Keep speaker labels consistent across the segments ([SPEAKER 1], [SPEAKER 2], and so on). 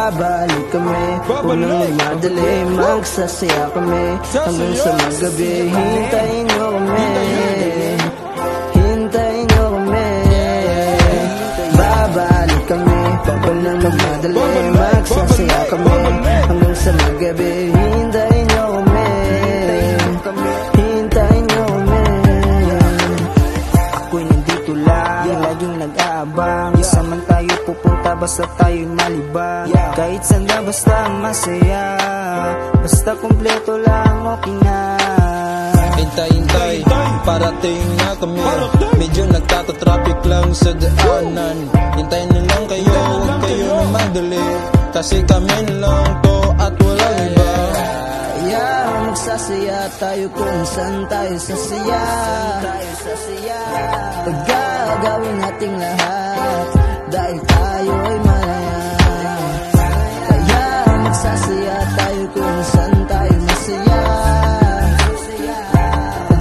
[SPEAKER 1] Babalik kami, huwag nang magmadali, magsasaya kami hanggang sa magabi. Hintayin nyo kami, hintayin nyo kami. Babalik kami, huwag nang magmadali, magsasaya kami hanggang sa magabi. Hintayin nyo kami, hintayin nyo kami. Ako'y nandito lang, laging nag-aabang. Isa man tayo pupunta, basta tayo'y malibang. Kahit saan na basta masaya, basta kompleto lang okay na.
[SPEAKER 2] Hintay-hintay, parating na kami. Medyo nagtatatraffic lang sa daanan. Hintayin na lang kayo, huwag kayo na madali, kasi kami lang to at walang iba.
[SPEAKER 1] Magsasaya tayo kung saan tayo sasaya. Gagawin nating lahat dahil tayo'y malaya. Kaya magsasaya tayo kung saan tayo masaya.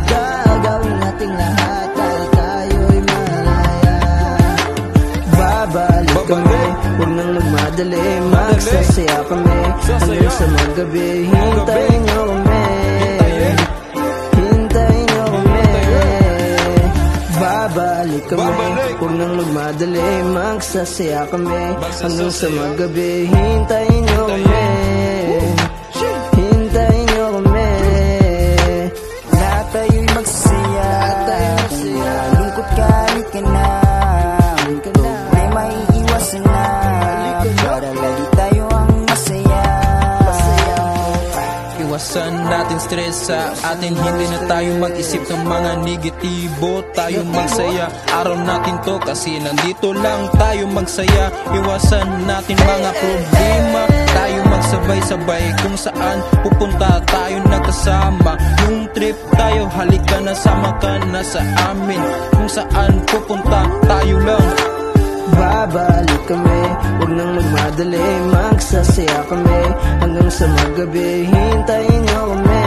[SPEAKER 1] Gagawin nating lahat dahil tayo'y malaya. Babalik kami, huwag nang magmadali, magsasaya kami hanggang sa magabi. Hintayin nyo kami, hintayin nyo kami. Babalik kami, huwag nang magmadali, magsasaya kami hanggang sa magabi. Hintayin nyo kami, hintayin nyo kami.
[SPEAKER 3] Lahat tayo'y magsasaya, lungkot ka, halika ka na. Problema iiwasan na, para lagi tayo ang masaya.
[SPEAKER 2] Iwasan natin stress sa atin, hindi na tayo mag-isip ng mga negatibo. Tayo magsaya, araw natin to kasi nandito lang tayo magsaya. Iwasan natin mga problema, tayo magsabay-sabay kung saan pupunta tayo nagkasama. Yung trip tayo, halika na, sama ka na sa amin, kung saan pupunta tayo lang.
[SPEAKER 1] Babalik kami, huwag nang magmadali, magsasaya kami hanggang sa magabi. Hintayin nyo kami.